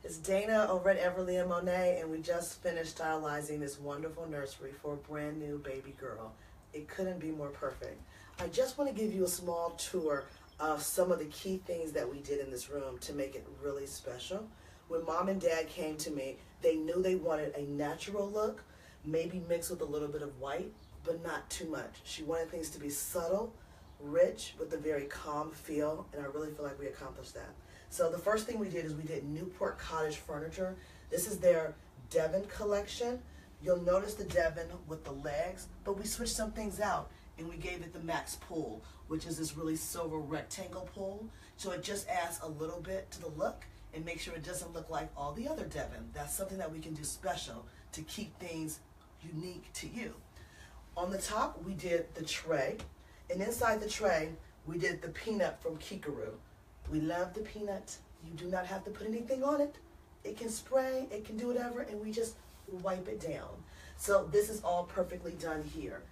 It's Dana over at Everly and Monet, and we just finished stylizing this wonderful nursery for a brand new baby girl. It couldn't be more perfect. I just want to give you a small tour of some of the key things that we did in this room to make it really special. When mom and dad came to me, they knew they wanted a natural look, maybe mixed with a little bit of white, but not too much. She wanted things to be subtle, rich, with a very calm feel, and I really feel like we accomplished that. So the first thing we did is we did Newport Cottage furniture. This is their Devon collection. You'll notice the Devon with the legs, but we switched some things out and we gave it the Max Pull, which is this really silver rectangle pull. So it just adds a little bit to the look and make sure it doesn't look like all the other Devon. That's something that we can do special to keep things unique to you. On the top, we did the tray, and inside the tray, we did the peanut from Kikaroo. We love the peanut. You do not have to put anything on it. It can spray, it can do whatever, and we just wipe it down. So this is all perfectly done here.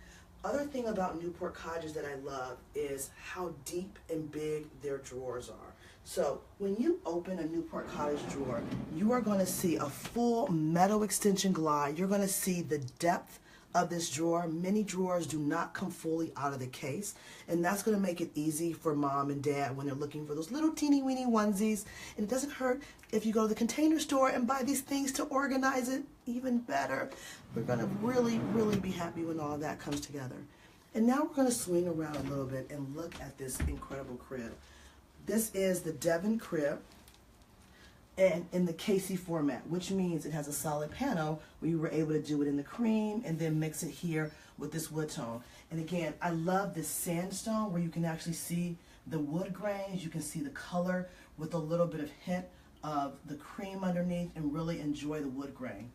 Other thing about Newport Cottages that I love is how deep and big their drawers are. So when you open a Newport Cottage drawer, you are going to see a full metal extension glide. You're going to see the depth of this drawer. Many drawers do not come fully out of the case, and that's going to make it easy for mom and dad when they're looking for those little teeny weeny onesies. And it doesn't hurt if you go to the Container Store and buy these things to organize it. Even better. We're going to really be happy when all that comes together. And now we're going to swing around a little bit and look at this incredible crib. This is the Devon crib, and in the Casey format, which means it has a solid panel where you were able to do it in the cream and then mix it here with this wood tone. And again, I love this sandstone where you can actually see the wood grains, you can see the color with a little bit of hint of the cream underneath, and really enjoy the wood grain.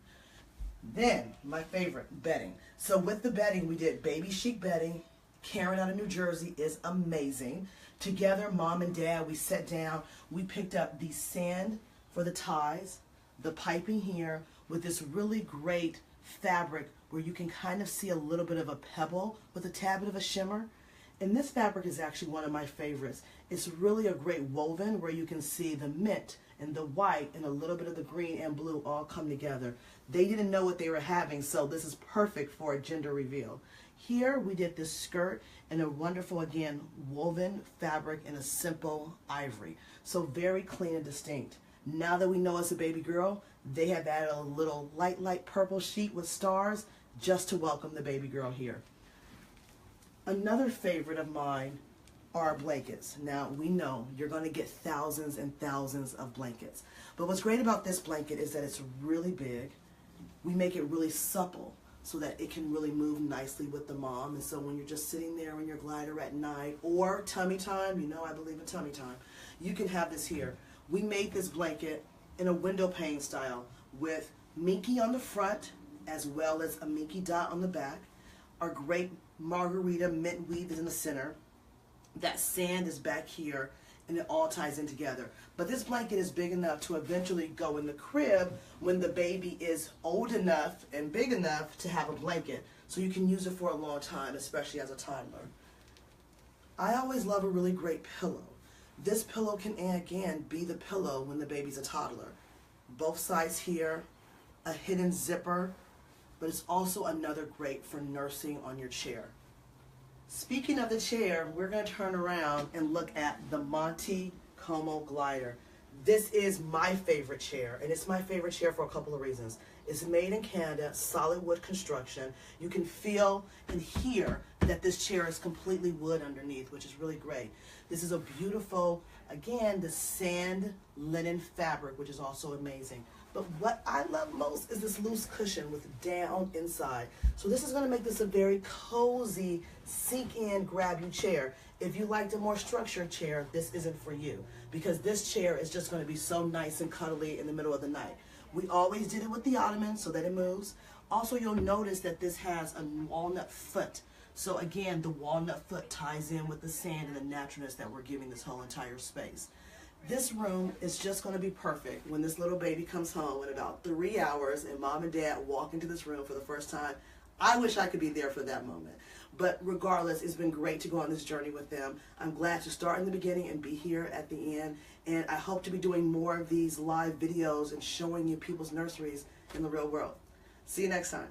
Then, my favorite, bedding. So with the bedding, we did baby chic bedding. Karen out of New Jersey is amazing. Together, mom and dad, we sat down, we picked up the sand for the ties, the piping here with this really great fabric where you can kind of see a little bit of a pebble with a tad bit of a shimmer. And this fabric is actually one of my favorites. It's really a great woven where you can see the mint and the white and a little bit of the green and blue all come together. They didn't know what they were having, so this is perfect for a gender reveal. Here we did this skirt in a wonderful, again, woven fabric in a simple ivory. So very clean and distinct. Now that we know it's a baby girl, they have added a little light purple sheet with stars just to welcome the baby girl here. Another favorite of mine are blankets. Now we know you're going to get thousands and thousands of blankets. But what's great about this blanket is that it's really big. We make it really supple so that it can really move nicely with the mom. And so when you're just sitting there in your glider at night or tummy time, you know I believe in tummy time, you can have this here. We made this blanket in a window pane style with minky on the front as well as a minky dot on the back. Our great margarita mint weave is in the center. That sand is back here, and it all ties in together. But this blanket is big enough to eventually go in the crib when the baby is old enough and big enough to have a blanket. So you can use it for a long time, especially as a toddler. I always love a really great pillow. This pillow can, again, be the pillow when the baby's a toddler. Both sides here, a hidden zipper, but it's also another great for nursing on your chair. Speaking of the chair, we're going to turn around and look at the Monte Como glider. This is my favorite chair, and it's my favorite chair for a couple of reasons. It's made in Canada, solid wood construction. You can feel and hear that this chair is completely wood underneath, which is really great. This is a beautiful, again, the sand linen fabric, which is also amazing. But what I love most is this loose cushion with down inside. So this is going to make this a very cozy, sink in, grab you chair. If you liked a more structured chair, this isn't for you, because this chair is just going to be so nice and cuddly in the middle of the night. We always did it with the ottoman so that it moves. Also, you'll notice that this has a walnut foot. So again, the walnut foot ties in with the sand and the naturalness that we're giving this whole entire space. This room is just going to be perfect when this little baby comes home in about 3 hours and mom and dad walk into this room for the first time. I wish I could be there for that moment. But regardless, it's been great to go on this journey with them. I'm glad to start in the beginning and be here at the end. And I hope to be doing more of these live videos and showing you people's nurseries in the real world. See you next time.